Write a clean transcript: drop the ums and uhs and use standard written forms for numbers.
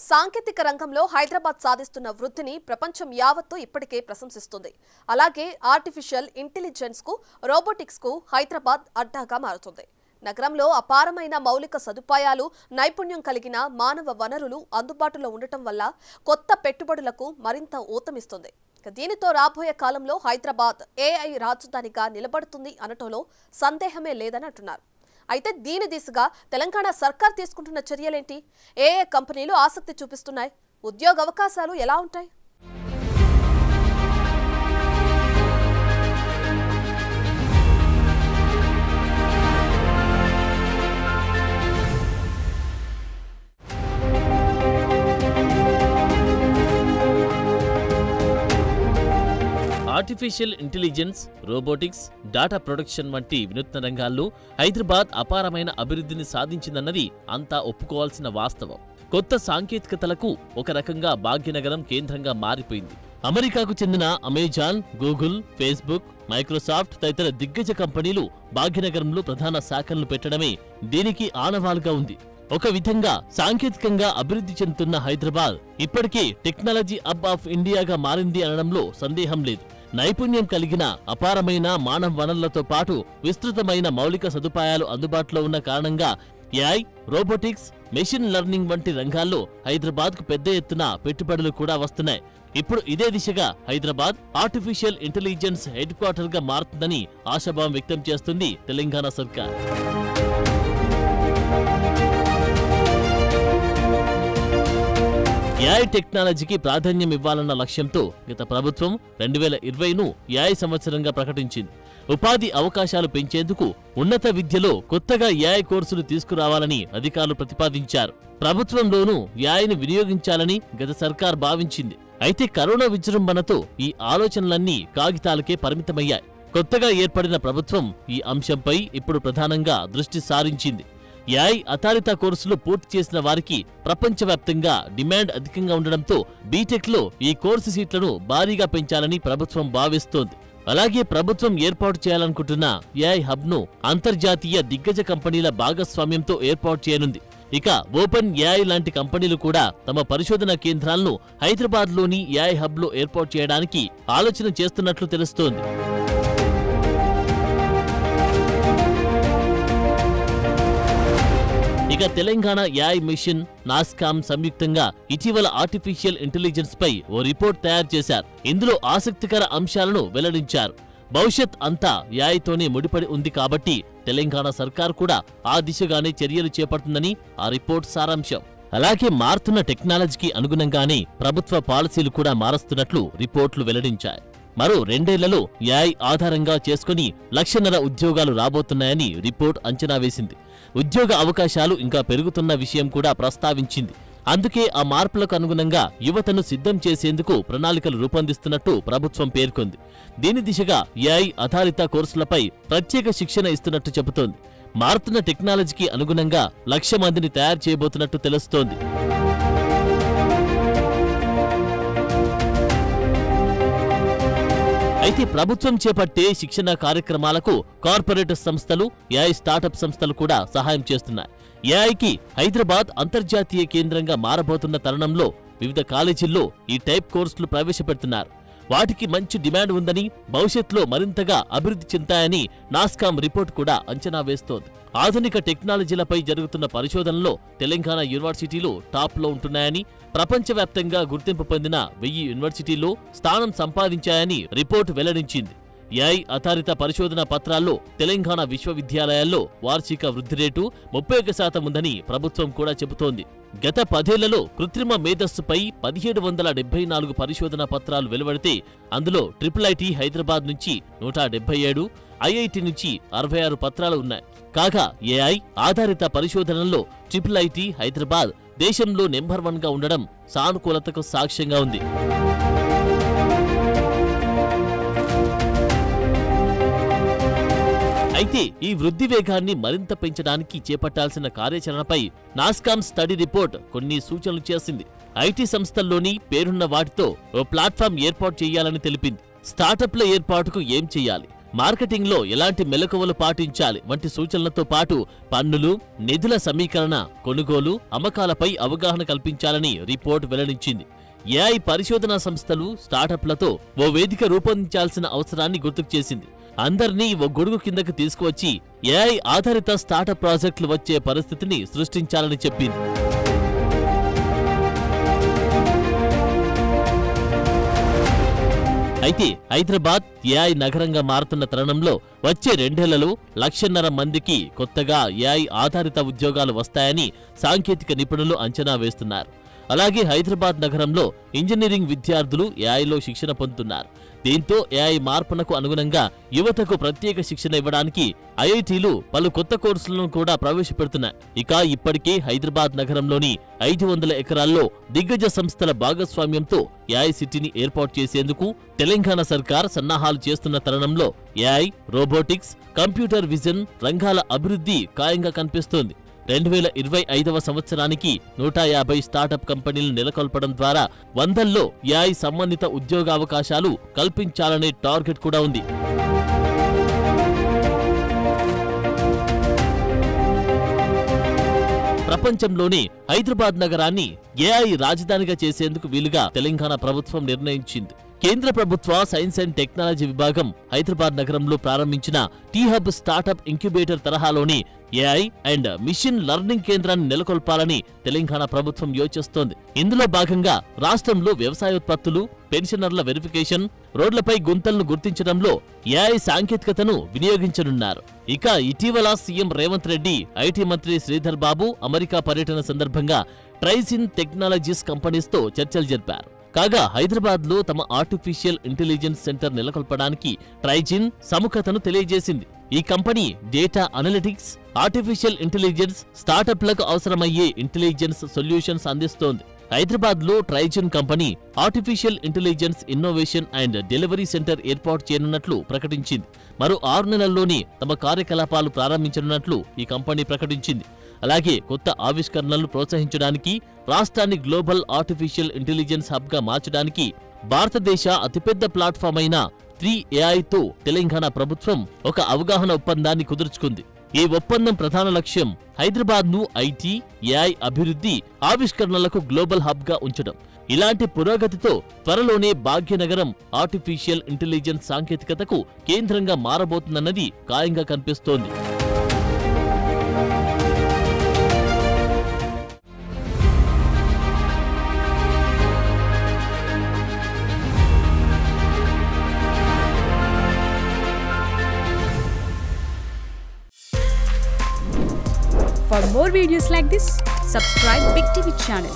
సాంకేతిక రంగంలో హైదరాబాద్ సాధిస్తున్న వృద్ధిని ప్రపంచం యావత్తు ఇప్పటికే ప్రశంసిస్తుంది. అలాగే ఆర్టిఫిషియల్ ఇంటెలిజెన్స్ కు, రోబోటిక్స్ కు హైదరాబాద్ అడ్డాగా మారుతుంది. నగరంలో అపారమైన మౌలిక సదుపాయాలు, నైపుణ్యం కలిగిన మానవ వనరులు అందుబాటులో ఉండటం వల్ల కొత్త పెట్టుబడులకు మరింత ఊతమిస్తుంది. దీనితో రాబోయే కాలంలో హైదరాబాద్ ఏఐ రాజధానిగా నిలబడుతుంది అనటంలో సందేహమే లేదని అంటున్నారు. అయితే దీని దిశగా తెలంగాణ సర్కార్ తీసుకుంటున్న చర్యలేంటి? ఏ కంపెనీలు ఆసక్తి చూపిస్తున్నాయి? ఉద్యోగ అవకాశాలు ఎలా ఉంటాయి? Artificial intelligence, robotics, data production వంటి వినూత్న రంగాల్లో హైదరాబాద్ అపారమైన అభివృద్ధిని సాధించిందన్నది అంతా ఒప్పుకోవాల్సిన వాస్తవం. కొత్త సాంకేతికతలకు ఒక రకంగా భాగ్యనగరం కేంద్రంగా మారిపోయింది. అమెరికాకు చెందిన అమెజాన్, గూగుల్, ఫేస్బుక్, మైక్రోసాఫ్ట్ తదితర దిగ్గజ కంపెనీలు భాగ్యనగరంలో ప్రధాన శాఖలను పెట్టడమే దీనికి ఆనవాలుగా ఉంది. ఒక విధంగా సాంకేతికంగా అభివృద్ధి చెందుతున్న హైదరాబాద్ ఇప్పటికే టెక్నాలజీ హబ్ ఆఫ్ ఇండియాగా మారింది అనడంలో సందేహం లేదు. నైపుణ్యం కలిగిన అపారమైన మానవ వనరులతో పాటు విస్తృతమైన మౌలిక సదుపాయాలు అందుబాటులో ఉన్న కారణంగా ఏఐ, రోబోటిక్స్, మెషిన్ లెర్నింగ్ వంటి రంగాల్లో హైదరాబాద్కు పెద్ద ఎత్తున పెట్టుబడులు కూడా వస్తున్నాయి. ఇప్పుడు ఇదే దిశగా హైదరాబాద్ ఆర్టిఫిషియల్ ఇంటెలిజెన్స్ హెడ్ క్వార్టర్గా మారుతుందని ఆశాభావం వ్యక్తం చేస్తుంది తెలంగాణ సర్కార్. ఏఐ టెక్నాలజీకి ప్రాధాన్యం ఇవ్వాలన్న లక్ష్యంతో గత ప్రభుత్వం 2020ను ఏఐ సంవత్సరంగా ప్రకటించింది. ఉపాధి అవకాశాలు పెంచేందుకు ఉన్నత విద్యలో కొత్తగా ఏఐ కోర్సులు తీసుకురావాలని అధికారులు ప్రతిపాదించారు. ప్రభుత్వంలోనూ ఏఐని వినియోగించాలని గత సర్కార్ భావించింది. అయితే కరోనా విజృంభణతో ఈ ఆలోచనలన్నీ కాగితాలకే పరిమితమయ్యాయి. కొత్తగా ఏర్పడిన ప్రభుత్వం ఈ అంశంపై ఇప్పుడు ప్రధానంగా దృష్టి సారించింది. ఏఐ ఆధారిత కోర్సులు పూర్తి చేసిన వారికి ప్రపంచవ్యాప్తంగా డిమాండ్ అధికంగా ఉండడంతో బీటెక్లో ఈ కోర్సు సీట్లను భారీగా పెంచాలని ప్రభుత్వం భావిస్తోంది. అలాగే ప్రభుత్వం ఏర్పాటు చేయాలనుకుంటున్న ఏఐ హబ్ను అంతర్జాతీయ దిగ్గజ కంపెనీల భాగస్వామ్యంతో ఏర్పాటు చేయనుంది. ఇక ఓపెన్ ఏఐ లాంటి కంపెనీలు కూడా తమ పరిశోధన కేంద్రాలను హైదరాబాద్లోని ఏఐ హబ్లో ఏర్పాటు చేయడానికి ఆలోచన చేస్తున్నట్లు తెలుస్తోంది. ఇక తెలంగాణ ఏఐ మిషన్, నాస్కామ్ సంయుక్తంగా ఇటీవల ఆర్టిఫిషియల్ ఇంటెలిజెన్స్ పై ఓ రిపోర్ట్ తయారు చేశారు. ఇందులో ఆసక్తికర అంశాలను వెల్లడించారు. భవిష్యత్ అంతా ఏఐతోనే ముడిపడి ఉంది కాబట్టి తెలంగాణ సర్కార్ కూడా ఆ దిశగానే చర్యలు చేపడుతుందని ఆ రిపోర్ట్ సారాంశం. అలాగే మారుతున్న టెక్నాలజీకి అనుగుణంగానే ప్రభుత్వ పాలసీలు కూడా మారుస్తున్నట్లు రిపోర్టులు వెల్లడించాయి. మరో 2 ఏళ్లలో ఏఐ ఆధారంగా చేసుకుని 1.5 లక్షల ఉద్యోగాలు రాబోతున్నాయని రిపోర్ట్ అంచనా వేసింది. ఉద్యోగ అవకాశాలు ఇంకా పెరుగుతున్న విషయం కూడా ప్రస్తావించింది. అందుకే ఆ మార్పులకు అనుగుణంగా యువతను సిద్ధం చేసేందుకు ప్రణాళికలు రూపొందిస్తున్నట్టు ప్రభుత్వం పేర్కొంది. దీని దిశగా ఏఐ ఆధారిత కోర్సులపై ప్రత్యేక శిక్షణ ఇస్తున్నట్టు చెబుతోంది. మారుతున్న టెక్నాలజీకి అనుగుణంగా 1 లక్ష మందిని తయారు చేయబోతున్నట్టు తెలుస్తోంది. అయితే ప్రభుత్వం చేపట్టే శిక్షణ కార్యక్రమాలకు కార్పొరేట్ సంస్థలు, ఏఐ స్టార్టప్ సంస్థలు కూడా సహాయం చేస్తున్నాయి. ఏఐకి హైదరాబాద్ అంతర్జాతీయ కేంద్రంగా మారబోతున్న తరుణంలో వివిధ కాలేజీల్లో ఈ టైప్ కోర్సులు ప్రవేశపెడుతున్నారు. వాటికి మంచి డిమాండ్ ఉందని, భవిష్యత్తులో మరింతగా అభివృద్ధి చెందుతాయని నాస్కామ్ రిపోర్ట్ కూడా అంచనా వేస్తోంది. ఆధునిక టెక్నాలజీలపై జరుగుతున్న పరిశోధనలో తెలంగాణ యూనివర్సిటీలు టాప్లో ఉంటున్నాయని, ప్రపంచవ్యాప్తంగా గుర్తింపు పొందిన 1000 యూనివర్సిటీల్లో స్థానం సంపాదించాయని రిపోర్టు వెల్లడించింది. ఏఐ ఆధారిత పరిశోధన పత్రాల్లో తెలంగాణ విశ్వవిద్యాలయాల్లో వార్షిక వృద్ధి రేటు 31% ఉందని ప్రభుత్వం కూడా చెబుతోంది. గత 10 ఏళ్లలో కృత్రిమ మేధస్సుపై 1774 పరిశోధన పత్రాలు వెలువడితే అందులో ఐఐటి హైదరాబాద్ నుంచి 177, ఐఐటి నుంచి 66 పత్రాలు ఉన్నాయి. కాగా ఏఐ ఆధారిత పరిశోధనల్లో ఐఐటి హైదరాబాద్ దేశంలో నెంబర్ 1గా ఉండడం సానుకూలతకు సాక్ష్యంగా ఉంది. అయితే ఈ వృద్ధి వేగాన్ని మరింత పెంచడానికి చేపట్టాల్సిన కార్యాచరణపై నాస్కామ్ స్టడీ రిపోర్ట్ కొన్ని సూచనలు చేసింది. ఐటీ సంస్థల్లోని పేరున్న వాటితో ఓ ప్లాట్ఫామ్ ఏర్పాటు చేయాలని తెలిపింది. స్టార్టప్ల ఏర్పాటుకు ఏం చేయాలి, మార్కెటింగ్లో ఎలాంటి మెలకువలు పాటించాలి వంటి సూచనలతో పాటు పన్నులు, నిధుల సమీకరణ, కొనుగోలు, అమ్మకాలపై అవగాహన కల్పించాలని రిపోర్ట్ వెల్లడించింది. ఏఐ పరిశోధనా సంస్థలు, స్టార్టప్లతో ఓ వేదిక రూపొందించాల్సిన అవసరాన్ని గుర్తుకు చేసింది. అందర్నీ ఓ గొడుగు కిందకు తీసుకువచ్చి ఏఐ ఆధారిత స్టార్టప్ ప్రాజెక్టులు వచ్చే పరిస్థితిని సృష్టించాలని చెప్పింది. అయితే హైదరాబాద్ ఏఐ నగరంగా మారుతున్న తరుణంలో వచ్చే 2 ఏళ్లలో 1.5 లక్షల మందికి కొత్తగా ఏఐ ఆధారిత ఉద్యోగాలు వస్తాయని సాంకేతిక నిపుణులు అంచనా వేస్తున్నారు. అలాగే హైదరాబాద్ నగరంలో ఇంజనీరింగ్ విద్యార్థులు ఏఐలో శిక్షణ పొందుతున్నారు. దీంతో ఏఐ మార్పునకు అనుగుణంగా యువతకు ప్రత్యేక శిక్షణ ఇవ్వడానికి ఐఐటీలు పలు కొత్త కోర్సులను కూడా ప్రవేశపెడుతున్నాయి. ఇక ఇప్పటికే హైదరాబాద్ నగరంలోని 500 ఎకరాల్లో దిగ్గజ సంస్థల భాగస్వామ్యంతో ఏఐ సిటీని ఏర్పాటు చేసేందుకు తెలంగాణ సర్కార్ సన్నాహాలు చేస్తున్న తరుణంలో ఏఐ, రోబోటిక్స్, కంప్యూటర్ విజన్ రంగాల అభివృద్ధి ఖాయంగా కనిపిస్తోంది. 2025వ సంవత్సరానికి 150 స్టార్టప్ కంపెనీలు నెలకొల్పడం ద్వారా 100ల్లో ఏఐ సంబంధిత ఉద్యోగావకాశాలు కల్పించాలనే టార్గెట్ కూడా ఉంది. ప్రపంచంలోనే హైదరాబాద్ నగరాన్ని ఏఐ రాజధానిగా చేసేందుకు వీలుగా తెలంగాణ ప్రభుత్వం నిర్ణయించింది. కేంద్ర ప్రభుత్వ సైన్స్ అండ్ టెక్నాలజీ విభాగం హైదరాబాద్ నగరంలో ప్రారంభించిన టీ-హబ్ స్టార్టప్ ఇంక్యుబేటర్ తరహాలోని ఏఐ అండ్ మిషన్ లెర్నింగ్ కేంద్రాన్ని నెలకొల్పాలని తెలంగాణ ప్రభుత్వం యోచిస్తోంది. ఇందులో భాగంగా రాష్ట్రంలో వ్యవసాయోత్పత్తులు, పెన్షనర్ల వెరిఫికేషన్, రోడ్లపై గుంతలను గుర్తించడంలో ఏఐ సాంకేతికతను వినియోగించనున్నారు. ఇక ఇటీవల సీఎం రేవంత్ రెడ్డి, ఐటీ మంత్రి శ్రీధర్ బాబు అమెరికా పర్యటన సందర్భంగా ట్రైజిన్ టెక్నాలజీస్ కంపెనీస్తో చర్చలు జరిపారు. కాగా హైదరాబాద్లో తమ ఆర్టిఫిషియల్ ఇంటెలిజెన్స్ సెంటర్ నెలకొల్పడానికి ట్రైజిన్ సముఖతను తెలియజేసింది. ఈ company data analytics, artificial intelligence, స్టార్టప్లకు అవసరమయ్యే ఇంటెలిజెన్స్ సొల్యూషన్స్ అందిస్తోంది. హైదరాబాద్లో Trigyn company artificial intelligence innovation and delivery center ఏర్పాటు చేయనున్నట్లు ప్రకటించింది. మరో 6 నెలల్లోనే తమ కార్యకలాపాలు ప్రారంభించనున్నట్లు ఈ కంపెనీ ప్రకటించింది. అలాగే కొత్త ఆవిష్కరణలు ప్రోత్సహించడానికి, రాష్ట్రాన్ని గ్లోబల్ ఆర్టిఫిషియల్ ఇంటెలిజెన్స్ హబ్గా మార్చడానికి భారతదేశ అతిపెద్ద ప్లాట్ఫామ్ అయిన 3AI తో తెలంగాణ ప్రభుత్వం ఒక అవగాహన ఒప్పందాన్ని కుదుర్చుకుంది. ఈ ఒప్పందం ప్రధాన లక్ష్యం హైదరాబాద్ను ఐటీ, ఏఐ అభివృద్ధి, ఆవిష్కరణలకు గ్లోబల్ హబ్గా ఉంచడం. ఇలాంటి పురోగతితో త్వరలోనే భాగ్యనగరం ఆర్టిఫిషియల్ ఇంటెలిజెన్స్ సాంకేతికతకు కేంద్రంగా మారబోతుందన్నది ఖాయంగా కనిపిస్తోంది. For more videos like this, subscribe Big TV channel.